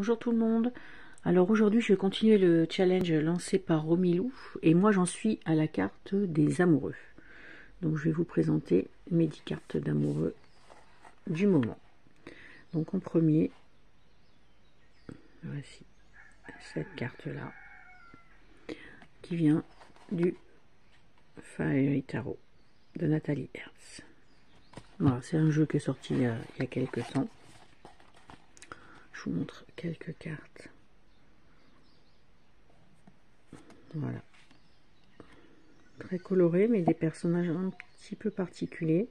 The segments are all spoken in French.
Bonjour tout le monde. Alors aujourd'hui je vais continuer le challenge lancé par Romilou et moi j'en suis à la carte des amoureux. Donc je vais vous présenter mes 10 cartes d'amoureux du moment. Donc en premier, voici cette carte là qui vient du Fairy Tarot de Nathalie Hertz. Voilà, c'est un jeu qui est sorti il y a quelques temps. Je vous montre quelques cartes. Voilà. Très coloré, mais des personnages un petit peu particuliers.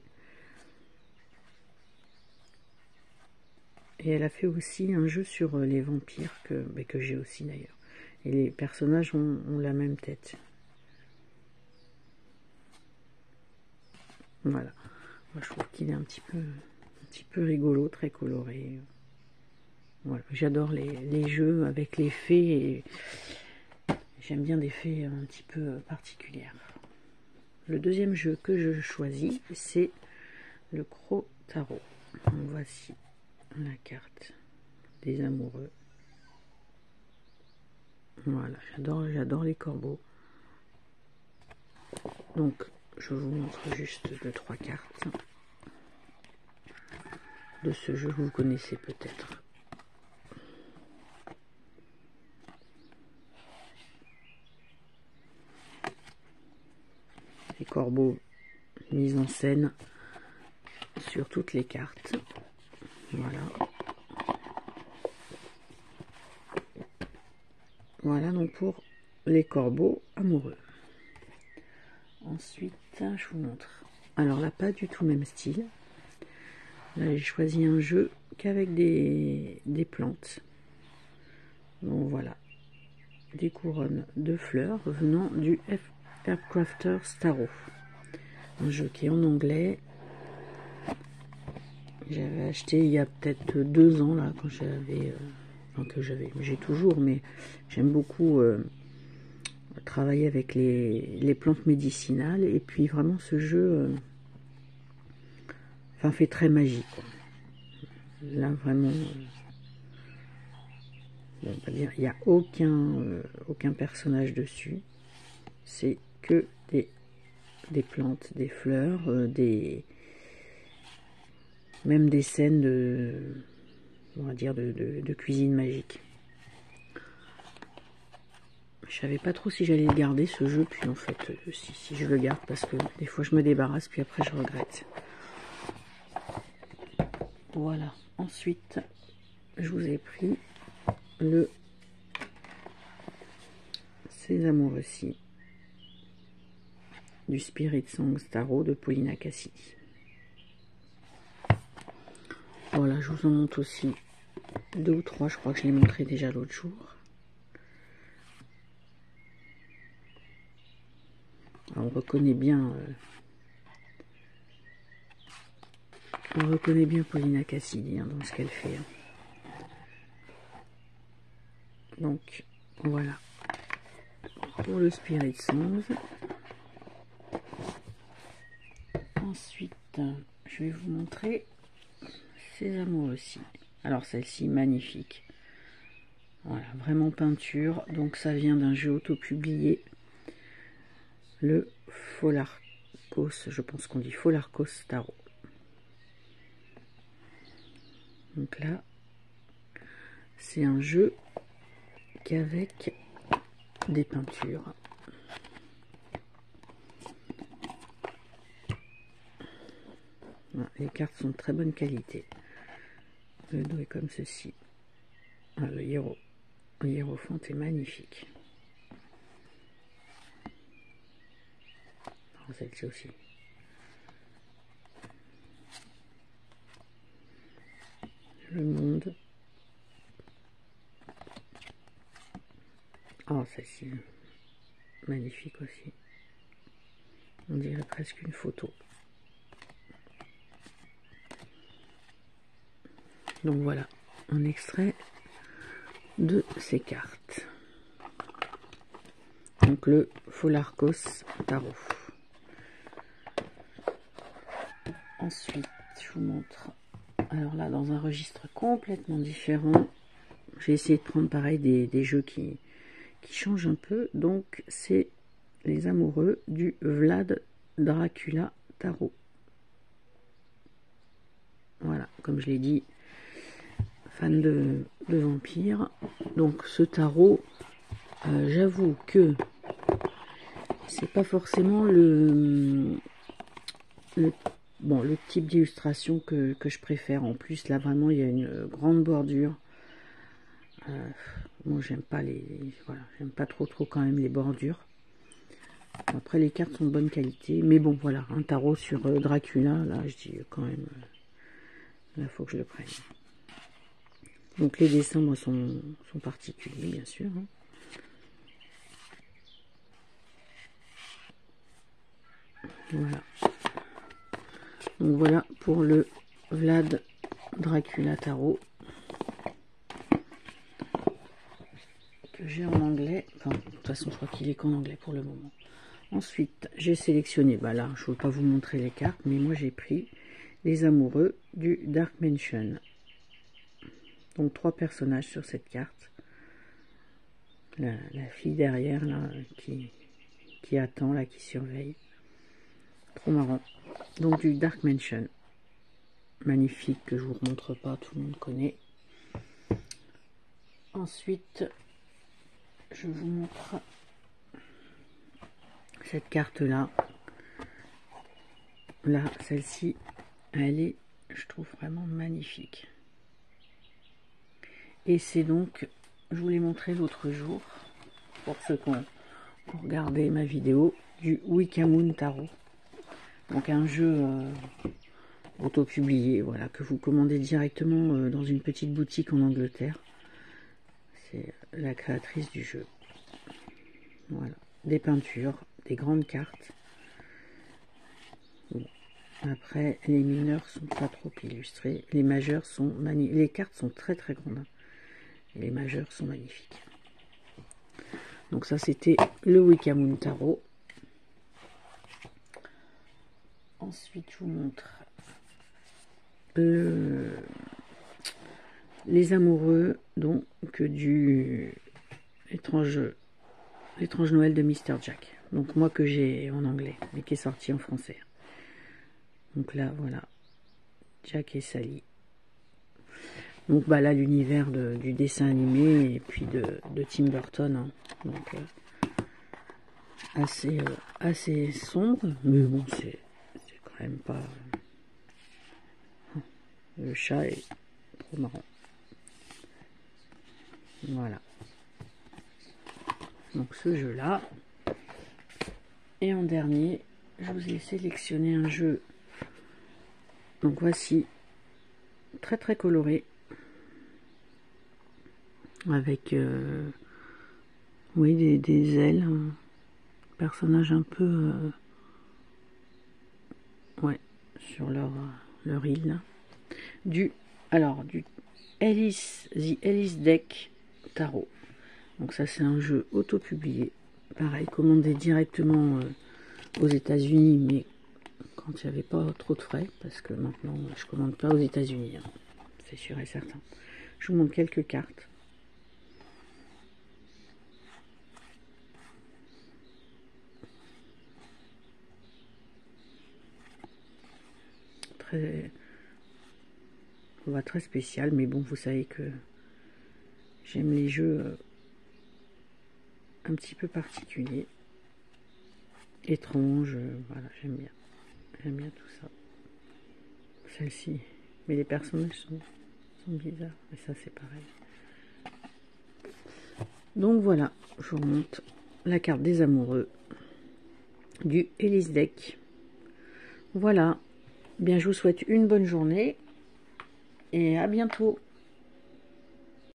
Et elle a fait aussi un jeu sur les vampires, que j'ai aussi d'ailleurs. Et les personnages ont la même tête. Voilà. Moi, je trouve qu'il est un petit peu rigolo, très coloré. Voilà. J'adore les jeux avec les fées et j'aime bien des fées un petit peu particulières. Le deuxième jeu que je choisis, c'est le Croc Tarot. Donc, voici la carte des amoureux. Voilà, j'adore les corbeaux. Donc, je vous montre juste 2-3 cartes de ce jeu, vous connaissez peut-être. Les corbeaux mis en scène sur toutes les cartes. Voilà. Voilà donc pour les corbeaux amoureux. Ensuite, je vous montre. Alors là, pas du tout même style. Là, j'ai choisi un jeu qu'avec des plantes. Donc voilà. Des couronnes de fleurs venant du Aircrafters Tarot. Un jeu qui est en anglais. J'avais acheté il y a peut-être 2 ans là, quand j'ai toujours, mais j'aime beaucoup travailler avec les plantes médicinales, et puis vraiment ce jeu fait très magie quoi. Là vraiment bon, on va dire, il n'y a aucun personnage dessus, c'est que des plantes, des fleurs, même des scènes on va dire de cuisine magique. Je savais pas trop si j'allais le garder ce jeu, puis en fait si je le garde, parce que des fois je me débarrasse puis après je regrette. Voilà, ensuite je vous ai pris ces amoureux-ci du Spirit Songs Tarot de Paulina Cassidy. Voilà, je vous en montre aussi 2 ou 3, je crois que je l'ai montré déjà l'autre jour. Alors, on reconnaît bien Paulina Cassidy dans ce qu'elle fait. Donc voilà pour le Spirit Songs. Ensuite, je vais vous montrer ces amoureux-ci. Alors celle-ci, magnifique. Voilà, vraiment peinture. Donc ça vient d'un jeu auto-publié. Le Folarcos, je pense qu'on dit Folarcos Tarot. Donc là, c'est un jeu qu'avec des peintures. Voilà, les cartes sont de très bonne qualité. Le dos est comme ceci. Voilà, le hiérophant est magnifique. Celle-ci aussi. Le monde. Oh, celle-ci, magnifique aussi. On dirait presque une photo. Donc voilà, un extrait de ces cartes. Donc le Folarcos Tarot. Ensuite, je vous montre. Alors là, dans un registre complètement différent, j'ai essayé de prendre pareil des jeux qui changent un peu. Donc c'est les amoureux du Vlad Dracula Tarot. Voilà, comme je l'ai dit, fan de vampires. Donc ce tarot, j'avoue que c'est pas forcément le type d'illustration que je préfère. En plus, là vraiment, il y a une grande bordure. Moi, j'aime pas voilà, j'aime pas trop quand même les bordures. Après, les cartes sont de bonne qualité, mais bon, voilà, un tarot sur Dracula, là, je dis quand même, là, faut que je le prenne. Donc les dessins, moi, sont particuliers, bien sûr. Hein. Voilà. Donc voilà pour le Vlad Dracula Tarot que j'ai en anglais. Enfin, de toute façon, je crois qu'il est qu'en anglais pour le moment. Ensuite, j'ai sélectionné, bah là, je ne veux pas vous montrer les cartes, mais moi j'ai pris les amoureux du Dark Mansion. Donc 3 personnages sur cette carte. La fille derrière, là, qui attend, là, qui surveille. Trop marrant. Donc du Dark Mansion. Magnifique, que je vous remontre pas, tout le monde connaît. Ensuite, je vous montre cette carte-là. Là, celle-ci, elle est, je trouve, vraiment magnifique. Et c'est donc, je vous l'ai montré l'autre jour, pour ceux qui ont regardé ma vidéo, du Wicca Moon Tarot. Donc un jeu auto-publié, voilà, que vous commandez directement dans une petite boutique en Angleterre. C'est la créatrice du jeu. Voilà, des peintures, des grandes cartes. Bon. Après, les mineurs sont pas trop illustrés. Les majeurs sont magnifiques. Les cartes sont très grandes. Et les majeurs sont magnifiques. Donc ça, c'était le Wicca Moon Tarot. Ensuite, je vous montre les amoureux donc du étrange Noël de Mr. Jack. Donc moi que j'ai en anglais, mais qui est sorti en français. Donc là, voilà, Jack et Sally. Donc bah là, l'univers du dessin animé et puis de Tim Burton. Hein. Donc assez sombre, mais bon, c'est quand même pas... Le chat est trop marrant. Voilà. Donc ce jeu-là. Et en dernier, je vous ai sélectionné un jeu. Donc voici, très coloré. Avec oui, des ailes. Un personnage un peu... ouais, sur leur île. Là. Du The Ellis Deck Tarot. Donc ça c'est un jeu auto-publié. Pareil, commandé directement aux États-Unis, mais quand il n'y avait pas trop de frais, parce que maintenant je commande pas aux États-Unis, hein, c'est sûr et certain. Je vous montre quelques cartes. On va très spécial, mais bon, vous savez que j'aime les jeux un petit peu particuliers, étranges, voilà, j'aime bien tout ça. Celle-ci, mais les personnages sont bizarres, et ça c'est pareil. Donc voilà, je vous remonte la carte des amoureux du Ellis Deck. Voilà, bien je vous souhaite une bonne journée et à bientôt.